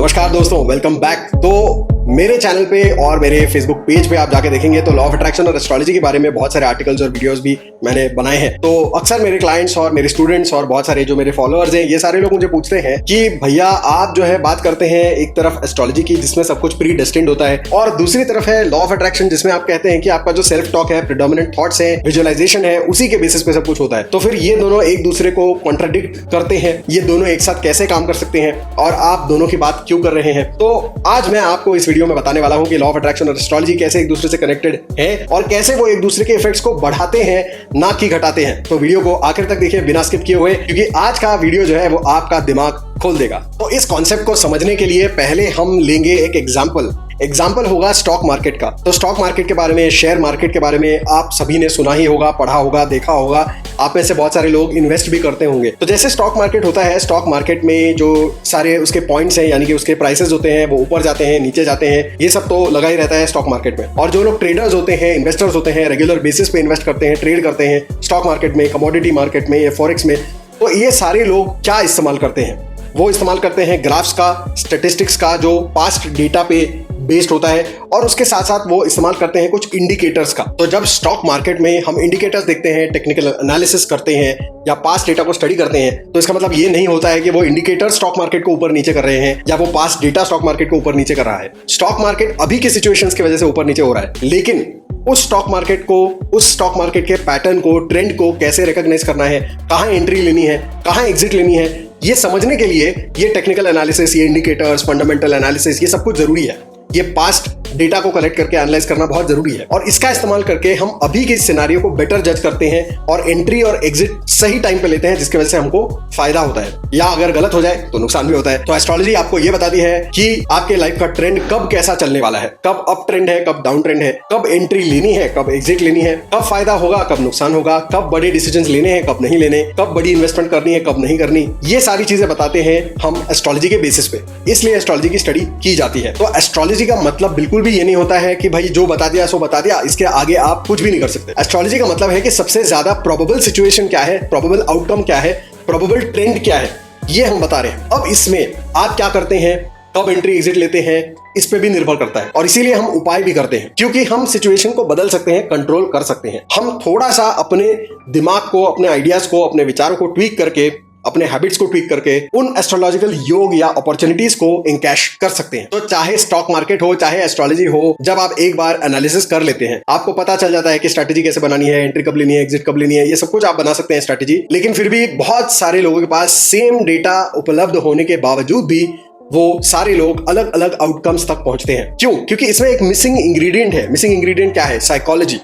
नमस्कार दोस्तों, welcome back. तो मेरे चैनल पे और मेरे फेसबुक पेज पे आप जाके देखेंगे तो लॉ ऑफ अट्रैक्शन और एस्ट्रोलॉजी के बारे में बहुत सारे आर्टिकल्स और वीडियोस भी मैंने बनाए हैं। तो अक्सर मेरे क्लाइंट्स और मेरे स्टूडेंट्स और बहुत सारे जो मेरे फॉलोअर्स हैं, ये सारे लोग मुझे पूछते हैं कि भैया आप जो है बात करते हैं एक तरफ एस्ट्रोलॉजी की जिसमें सब कुछ प्री डेस्टिन्ड होता है, और दूसरी तरफ है लॉ ऑफ अट्रैक्शन जिसमें आप कहते हैं कि आपका जो सेल्फ टॉक है, प्रेडोमिनेंट थॉट्स है, विजुअलाइजेशन है, उसी के बेसिस पे सब कुछ होता है। तो फिर ये दोनों एक दूसरे को कॉन्ट्राडिक्ट करते हैं, ये दोनों एक साथ कैसे काम कर सकते हैं और आप दोनों की बात क्यों कर रहे हैं। तो आज मैं आपको इस वीडियो में बताने वाला हूं कि लॉ ऑफ अट्रैक्शन और एस्ट्रोलॉजी कैसे एक दूसरे से कनेक्टेड है और कैसे वो एक दूसरे के इफेक्ट्स को बढ़ाते हैं ना कि घटाते हैं। तो वीडियो को आखिर तक देखिए बिना स्किप किए हुए, क्योंकि आज का वीडियो जो है वो आपका दिमाग खोल देगा। तो इस कॉन्सेप्ट को समझने के लिए पहले हम लेंगे एक एग्जाम्पल होगा स्टॉक मार्केट का। तो स्टॉक मार्केट के बारे में, शेयर मार्केट के बारे में आप सभी ने सुना ही होगा, पढ़ा होगा, देखा होगा। आप में से बहुत सारे लोग इन्वेस्ट भी करते होंगे। तो जैसे स्टॉक मार्केट होता है, स्टॉक मार्केट में जो सारे उसके पॉइंट्स हैं, यानी कि उसके प्राइसेस होते हैं, वो ऊपर जाते हैं, नीचे जाते हैं, ये सब तो लगा ही रहता है स्टॉक मार्केट में। और जो लोग ट्रेडर्स होते हैं, इन्वेस्टर्स होते हैं, रेगुलर बेसिस पे इन्वेस्ट करते हैं, ट्रेड करते हैं स्टॉक मार्केट में, कमोडिटी मार्केट में या फॉरेक्स में, तो ये सारे लोग क्या इस्तेमाल करते हैं? वो इस्तेमाल करते हैं ग्राफ्स का, स्टैटिस्टिक्स का, जो पास्ट डेटा पे बेस्ड होता है, और उसके साथ साथ वो इस्तेमाल करते हैं कुछ इंडिकेटर्स का। तो जब स्टॉक मार्केट में हम इंडिकेटर्स देखते हैं, टेक्निकल एनालिसिस करते हैं या पास्ट डेटा को स्टडी करते हैं, तो इसका मतलब ये नहीं होता है कि वो इंडिकेटर स्टॉक मार्केट को ऊपर नीचे कर रहे हैं या वो पास्ट डेटा स्टॉक मार्केट को ऊपर नीचे कर रहा है। स्टॉक मार्केट अभी की सिचुएशंस की वजह से ऊपर नीचे हो रहा है, लेकिन उस स्टॉक मार्केट के पैटर्न को, ट्रेंड को कैसे रिकॉग्नाइज करना है, कहाँ एंट्री लेनी है, कहाँ एग्जिट लेनी है, ये समझने के लिए ये टेक्निकल एनालिसिस, ये इंडिकेटर्स, फंडामेंटल एनालिसिस, ये सब कुछ जरूरी है। ये पास्ट डेटा को कलेक्ट करके एनालाइज करना बहुत जरूरी है, और इसका इस्तेमाल करके हम अभी के सिनेरियो को बेटर जज करते हैं और एंट्री और एग्जिट सही टाइम पे लेते हैं, जिसकी वजह से हमको फायदा होता है, या अगर गलत हो जाए तो नुकसान भी होता है। तो एस्ट्रोलॉजी आपको ये बताती है कि आपके लाइफ का ट्रेंड कब कैसा चलने वाला है, कब अप ट्रेंड है, कब डाउन ट्रेंड है, कब एंट्री लेनी है, कब एग्जिट लेनी है, कब फायदा होगा, कब नुकसान होगा, कब बड़े डिसीजन लेने हैं, कब नहीं लेने, कब बड़ी इन्वेस्टमेंट करनी है, कब नहीं करनी। ये सारी चीजें बताते हैं हम एस्ट्रोलॉजी के बेसिस पे, इसलिए एस्ट्रोलॉजी की स्टडी की जाती है। तो एस्ट्रोलॉजी का मतलब बिल्कुल भी ये नहीं होता है कि भाई जो बता दिया सो बता दिया, इसके आगे आप कुछ भी नहीं कर सकते। एस्ट्रोलॉजी का मतलब है कि सबसे ज्यादा प्रोबेबल सिचुएशन क्या है, प्रोबेबल आउटकम क्या है, प्रोबेबल ट्रेंड क्या है, ये हम बता रहे हैं। अब इसमें आप क्या करते हैं, कब एंट्री एग्जिट लेते हैं, इस पे भी निर्भर करता है, और इसीलिए हम उपाय भी करते हैं, क्योंकि हम सिचुएशन को बदल सकते हैं, कंट्रोल कर सकते हैं। हम थोड़ा सा अपने दिमाग को, अपने आइडियाज को, अपने विचारों को ट्वीक करके, अपने हैबिट्स को ट्वीक करके उन एस्ट्रोलॉजिकल योग या अपॉर्चुनिटीज को इनकैश कर सकते हैं। तो चाहे स्टॉक मार्केट हो, चाहे एस्ट्रोलॉजी हो, जब आप एक बार एनालिसिस कर लेते हैं, आपको पता चल जाता है कि स्ट्रैटेजी कैसे बनानी है, एंट्री कब लेनी है, एग्जिट कब लेनी है, ये सब कुछ आप बना सकते हैं स्ट्रैटेजी। लेकिन फिर भी बहुत सारे लोगों के पास सेम डेटा उपलब्ध होने के बावजूद भी वो सारे लोग अलग अलग आउटकम्स तक पहुंचते हैं। क्यों? क्योंकि इसमें एक मिसिंग इंग्रेडिएंट है। मिसिंग इंग्रेडिएंट क्या है? साइकोलॉजी,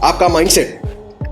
आपका माइंडसेट।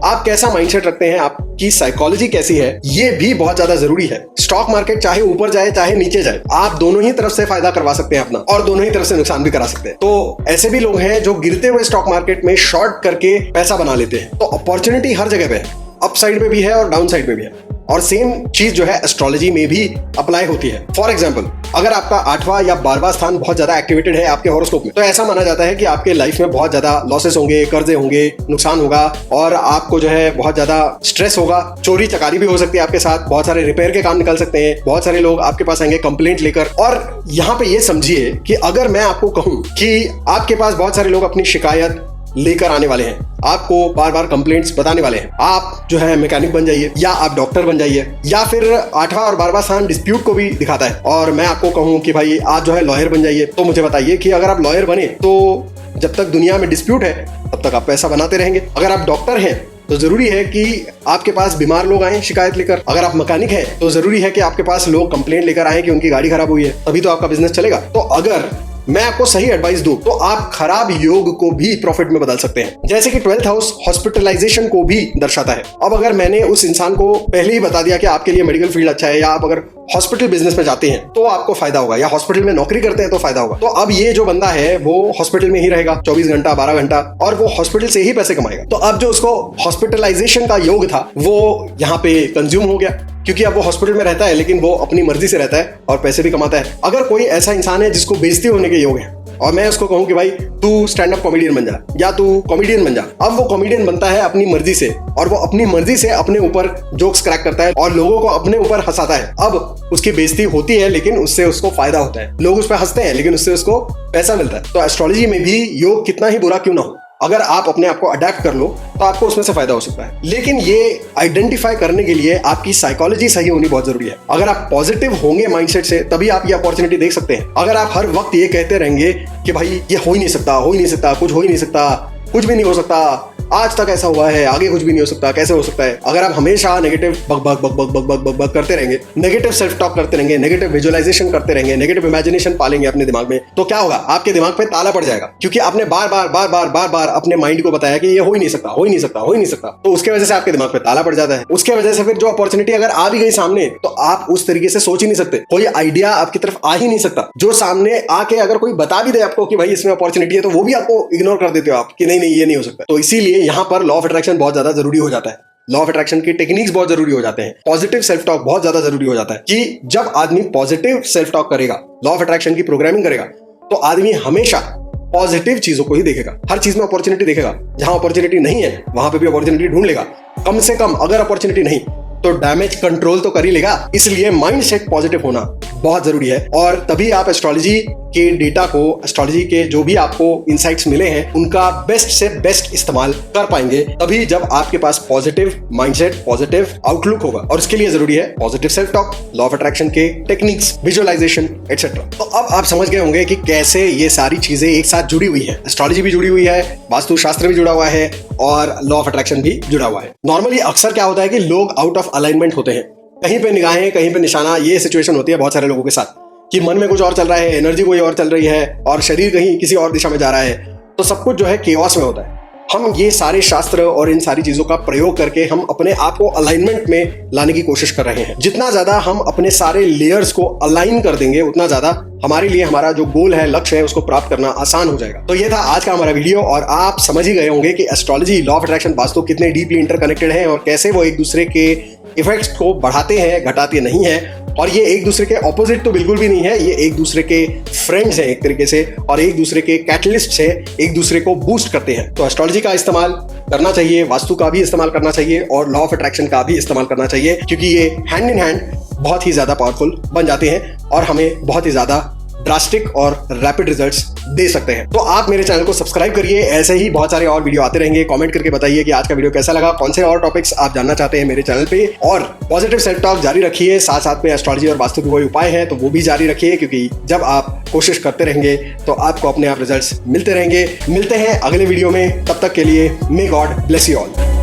आप कैसा माइंडसेट रखते हैं, आपकी साइकोलॉजी कैसी है, ये भी बहुत ज्यादा जरूरी है। स्टॉक मार्केट चाहे ऊपर जाए चाहे नीचे जाए, आप दोनों ही तरफ से फायदा करवा सकते हैं अपना, और दोनों ही तरफ से नुकसान भी करा सकते हैं। तो ऐसे भी लोग हैं जो गिरते हुए स्टॉक मार्केट में शॉर्ट करके पैसा बना लेते हैं। तो अपॉर्चुनिटी हर जगह पे है, अप साइड में भी है और डाउन साइड में भी है, और सेम चीज जो है एस्ट्रोलॉजी में भी अप्लाई होती है। फॉर एग्जाम्पल, अगर आपका 8वां या 12वां स्थान बहुत ज्यादा एक्टिवेटेड है आपके हॉरोस्कोप में, तो ऐसा माना जाता है कि आपके लाइफ में बहुत ज्यादा लॉसेस होंगे, कर्जे होंगे, नुकसान होगा, और आपको जो है बहुत ज्यादा स्ट्रेस होगा, चोरी चकारी भी हो सकती है आपके साथ, बहुत सारे रिपेयर के काम निकल सकते हैं, बहुत सारे लोग आपके पास आएंगे कंप्लेंट लेकर। और यहाँ पे ये समझिए कि अगर मैं आपको कहूँ कि आपके पास बहुत सारे लोग अपनी शिकायत लेकर आने वाले हैं, आपको बार बार कंप्लेंट्स बताने वाले हैं, आप जो है मैकेनिक बन जाइए, या आप डॉक्टर बन जाइए, या फिर 8वां और 12वां स्थान डिस्प्यूट को भी दिखाता है, और मैं आपको कहूं कि भाई आप जो है लॉयर बन जाइए, तो मुझे बताइए कि अगर आप लॉयर बने तो जब तक दुनिया में डिस्प्यूट है तब तक आप पैसा बनाते रहेंगे। अगर आप डॉक्टर हैं तो जरूरी है कि आपके पास बीमार लोग आए शिकायत लेकर। अगर आप मैकेनिक हैं तो जरूरी है कि आपके पास लोग कंप्लेंट लेकर आए कि उनकी गाड़ी खराब हुई है, तभी तो आपका बिजनेस चलेगा। तो अगर मैं आपको सही एडवाइस दूं तो आप खराब योग को भी प्रॉफिट में बदल सकते हैं, जैसे कि 12th हाउस हॉस्पिटलाइजेशन को भी दर्शाता है। अब अगर मैंने उस इंसान को पहले ही बता दिया कि आपके लिए मेडिकल फील्ड अच्छा है, या आप अगर हॉस्पिटल बिजनेस में जाते हैं तो आपको फायदा होगा, या हॉस्पिटल में नौकरी करते हैं तो फायदा होगा, तो अब ये जो बंदा है वो हॉस्पिटल में ही रहेगा 24 घंटा 12 घंटा, और वो हॉस्पिटल से ही पैसे कमाएगा। तो अब जो उसको हॉस्पिटलाइजेशन का योग था वो यहाँ पे कंज्यूम हो गया, क्योंकि अब वो हॉस्पिटल में रहता है लेकिन वो अपनी मर्जी से रहता है और पैसे भी कमाता है। अगर कोई ऐसा इंसान है जिसको बेइज्जती होने के योग है, और मैं उसको कहूँ कि भाई तू स्टैंड अप कॉमेडियन बन जा या तू कॉमेडियन बन जा, अब वो कॉमेडियन बनता है अपनी मर्जी से, और वो अपनी मर्जी से अपने ऊपर जोक्स क्रैक करता है और लोगों को अपने ऊपर हंसाता है। अब उसकी बेइज्जती होती है लेकिन उससे उसको फायदा होता है, लोग उस पर हंसते हैं लेकिन उससे उसको पैसा मिलता है। तो एस्ट्रोलॉजी में भी योग कितना ही बुरा क्यों ना हो, अगर आप अपने आप को अडेप्ट कर लो तो आपको उसमें से फायदा हो सकता है। लेकिन ये आइडेंटिफाई करने के लिए आपकी साइकोलॉजी सही होनी बहुत जरूरी है। अगर आप पॉजिटिव होंगे माइंडसेट से तभी आप ये अपॉर्चुनिटी देख सकते हैं। अगर आप हर वक्त ये कहते रहेंगे कि भाई ये हो ही नहीं सकता, हो ही नहीं सकता, कुछ हो ही नहीं सकता, कुछ भी नहीं हो सकता, आज तक ऐसा हुआ है, आगे कुछ भी नहीं हो सकता, कैसे हो सकता है, अगर आप हमेशा नेगेटिव बक बक बक बक बक बक बक बक करते रहेंगे, नेगेटिव सेल्फ टॉक करते रहेंगे, नेगेटिव विजुअलाइजेशन करते रहेंगे, नेगेटिव इमेजिनेशन पालेंगे अपने दिमाग में, तो क्या होगा, आपके दिमाग पे ताला पड़ जाएगा, क्योंकि आपने बार बार बार बार बार बार अपने माइंड को बताया कि ये हो ही नहीं सकता, हो ही नहीं सकता, हो ही नहीं सकता। तो उसके वजह से आपके दिमाग पे ताला पड़ जाता है। उसके वजह से फिर जो अपॉर्चुनिटी अगर आ भी गई सामने तो आप उस तरीके से सोच ही नहीं सकते, कोई आइडिया आपकी तरफ आ ही नहीं सकता। जो सामने आके अगर कोई बता भी दे आपको कि भाई इसमें अपॉर्चुनिटी है तो वो भी आपको इग्नोर कर देते हो आप कि नहीं नहीं ये नहीं हो सकता। तो इसीलिए यहाँ पर लॉ ऑफ अट्रैक्शन बहुत ज्यादा जरूरी हो जाता है। लॉ ऑफ अट्रैक्शन की टेक्निक्स बहुत जरूरी हो जाते हैं। पॉजिटिव सेल्फ टॉक बहुत ज्यादा जरूरी हो जाता है कि जब आदमी पॉजिटिव सेल्फ टॉक करेगा, लॉ ऑफ अट्रैक्शन की प्रोग्रामिंग करेगा, तो आदमी हमेशा पॉजिटिव चीजों को ही देखेगा, हर चीज में अपॉर्चुनिटी देखेगा। जहां अपॉर्चुनिटी नहीं है वहां पे भी अपॉर्चुनिटी ढूंढ लेगा। कम से कम अगर अपॉर्चुनिटी नहीं तो डैमेज कंट्रोल तो कर ही लेगा। इसलिए माइंडसेट पॉजिटिव होना बहुत जरूरी है। और तभी आप एस्ट्रोलॉजी के डेटा को, एस्ट्रोलॉजी के जो भी आपको इंसाइट्स मिले हैं उनका बेस्ट से बेस्ट इस्तेमाल कर पाएंगे, तभी जब आपके पास पॉजिटिव माइंडसेट, पॉजिटिव आउटलुक होगा। और इसके लिए जरूरी है positive self talk, law of attraction के टेक्निक्स, विजुअलाइजेशन एटसेट्रा। तो अब आप समझ गए होंगे कि कैसे ये सारी चीजें एक साथ जुड़ी हुई है। एस्ट्रोलॉजी भी जुड़ी हुई है, वास्तुशास्त्र भी जुड़ा हुआ है और लॉ ऑफ अट्रैक्शन भी जुड़ा हुआ है। नॉर्मली अक्सर क्या होता है कि लोग आउट ऑफ अलाइनमेंट होते हैं, कहीं पे निगाहें कहीं पे निशाना, ये सिचुएशन होती है बहुत सारे लोगों के साथ कि मन में कुछ और चल रहा है, एनर्जी कोई और चल रही है और शरीर कहीं किसी और दिशा में जा रहा है। तो सब कुछ जो है केओस में होता है। हम ये सारे शास्त्र और इन सारी चीजों का प्रयोग करके हम अपने आप को अलाइनमेंट में लाने की कोशिश कर रहे हैं। जितना ज्यादा हम अपने सारे लेयर्स को अलाइन कर देंगे उतना ज्यादा हमारे लिए हमारा जो गोल है, लक्ष्य है, उसको प्राप्त करना आसान हो जाएगा। तो ये था आज का हमारा वीडियो और आप समझ ही गए होंगे कि astrology, law of attraction, vastu कितने डीपली इंटरकनेक्टेड हैं और कैसे वो एक दूसरे के इफेक्ट्स को बढ़ाते हैं, घटाते नहीं है। और ये एक दूसरे के ऑपोजिट तो बिल्कुल भी नहीं है, ये एक दूसरे के फ्रेंड्स हैं एक तरीके से और एक दूसरे के कैटलिस्ट है, एक दूसरे को बूस्ट करते हैं। तो एस्ट्रोलॉजी का इस्तेमाल करना चाहिए, वास्तु का भी इस्तेमाल करना चाहिए और लॉ ऑफ अट्रैक्शन का भी इस्तेमाल करना चाहिए, क्योंकि ये हैंड इन हैंड बहुत ही ज्यादा पावरफुल बन जाते हैं और हमें बहुत ही ज्यादा ड्रास्टिक और रैपिड रिजल्ट्स दे सकते हैं। तो आप मेरे चैनल को सब्सक्राइब करिए, ऐसे ही बहुत सारे और वीडियो आते रहेंगे। कमेंट करके बताइए कि आज का वीडियो कैसा लगा, कौन से और टॉपिक्स आप जानना चाहते हैं मेरे चैनल पे। और पॉजिटिव सेल्फ टॉक जारी रखिए, साथ साथ में एस्ट्रोलॉजी और वास्तु के कोई उपाय है तो वो भी जारी रखिए, क्योंकि जब आप कोशिश करते रहेंगे तो आपको अपने आप रिजल्ट्स मिलते रहेंगे। मिलते हैं अगले वीडियो में, तब तक के लिए may God bless you all.